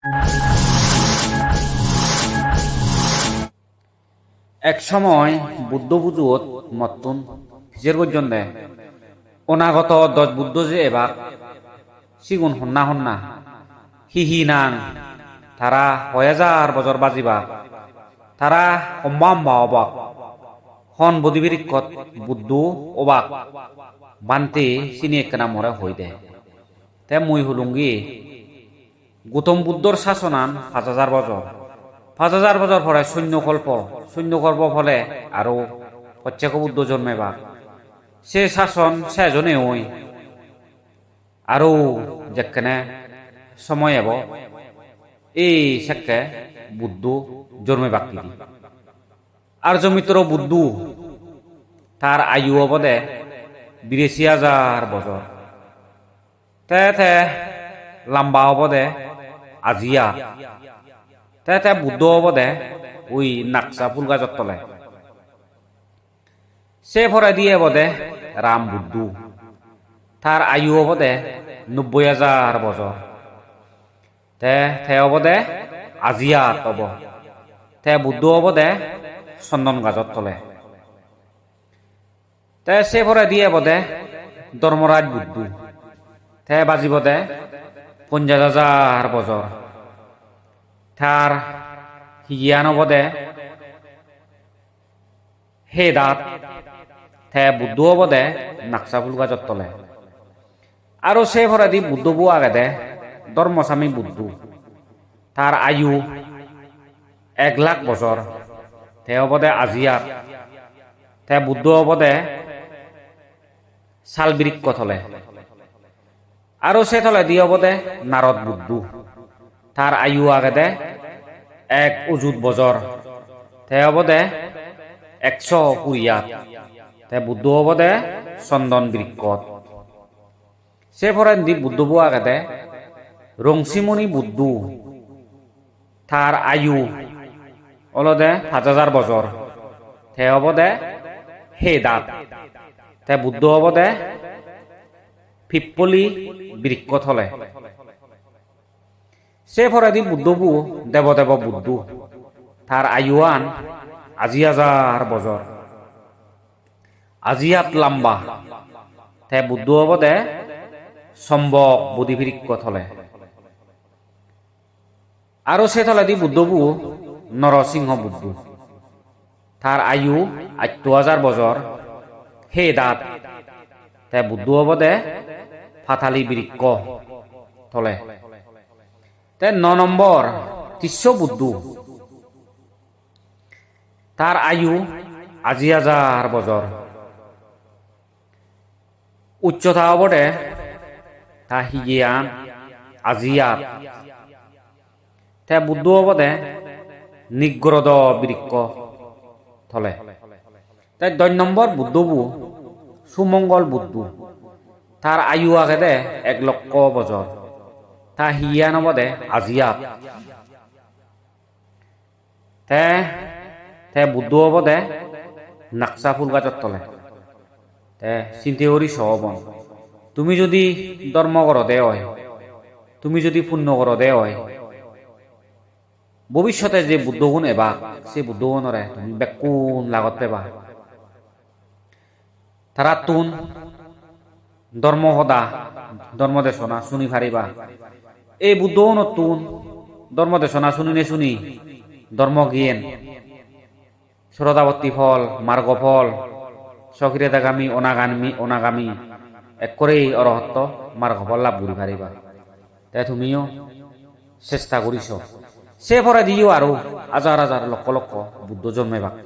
এক সময় বুদ্ধ বুজুত মতুন ফিজের পর্যন্ত অনাগত 10 বুদ্ধ যে এবার সিগুন হন্না হন্না হিহি নাং তারা 1000 বছর বাজিবা তারা অম্বা অবাক হন বদিবিরিকত বুদ্ধ অবাক বানতে চিনি একখানা মরে হই দে তে মুই হুলুঙ্গি গৌতম বুদ্ধর শাসনান 5000 বছর 5000 বছর পরে শূন্যকল্প ফলে আরো প্রত্যেক বুদ্ধ জন্মেবা সে শাসন সেজনে ওই আরো যেখানে সময় এব এই সেকে বুদ্ধ জন্মে বাকি আর জমিত্র বুদ্ধ তার আয়ু অবদে 82,000 বছর তে লম্বা অবদে আজিয়া তে বুদ্ধ অবদে ওই নাকসা ফুল গাছর তলে সে ভরে দিয়ে অবদে রাম বুদ্ধ তার আয়ু অবদে 90,000 বছর তে অবদে আজিয়া তব তে বুদ্ধ অবদে চন্দন গাছর তলে তে সে ভরে দিয়ে বদে ধর্মরাজ বুদ্ধ তে বাজিব দে 50,000 বছর তার হিয়ান বদে হে দাঁত তে বুদ্ধ বদে নাকসা ফুল গাছর তলে আরো সে ভরে দি বুদ্ধ বু আগে দে ধর্মস্বামী বুদ্ধ তার আয়ু 1,00,000 বছর তে অবদে আজিয়াত তে বুদ্ধ অবদে শাল বৃক্ষ থলে আরো সে থলে দিয়ে অবদে নারদ বুদ্ধ তার আয়ু আগে দে 1 অযুত বছর তে অবদে 120 তে বুদ্ধ অবদে চন্দন বৃক্ষ সে ফরেন দি বুদ্ধ বু আগে দে রংসিমণি বুদ্ধ তার আয়ু অলদে 5,000 বছর তে অবদে হে দাঁত তে বুদ্ধ অবদে পিপ্পলি বৃক্ষ থলে সে ফরে দি বুদ্ধ বু দেবদেব বুদ্ধ তার আয়ুয়ান 80,000 বছর আজিয়াত লম্বা তে বুদ্ধ অবদে সম্বক বুদ্ধি বৃক্ষ থলে আরো সে থলে দি বুদ্ধ বু নরসিংহ বুদ্ধ তার আয়ু 80,000 বছর হে দাঁত তে বুদ্ধ অবদে ফাতালি বৃক্ষ থলে তে 9 নম্বর তিস্য বুদ্ধ তার আয়ু 80,000 বছর উচ্চতা অবদে তা হিগিয়ান আজিয়াত তে বুদ্ধ অবদে নিগ্রদ বৃক্ষ থলে তাই 10 নম্বর বুদ্ধ বু সুমঙ্গল বুদ্ধ তার আয়ু আগে দে 1,00,000 বছর তা হিয়ান অবদে আজিয়াত তে বুদ্ধ অবদে নাকসা ফুল গাছর তলে তে চিন্তে করি সহবন তুমি যদি ধর্ম কর দে হয় তুমি যদি পুণ্য কর দে হয় ভবিষ্যতে যে বুদ্ধগুণ এবা সে বুদ্ধগুণরে তুমি বেকুন লাগত পেবা তারা তুন ধর্ম সদা ধর্ম দেশনা শুনি ফারিবা এই বুদ্ধগুণ তুন ধর্ম দেশনা শুনি ধর্ম জ্ঞান শ্রদ্ধাবর্তী ফল মার্গ ফল সক্রিয়তাগামী অনাগামী এক করেই অরহত্ত মার্গ ফল লাভ করি ফারিবা তাই তুমিও চেষ্টা করিস সে পরে দিও আরো হাজার লক্ষ বুদ্ধ জন্মে বাকি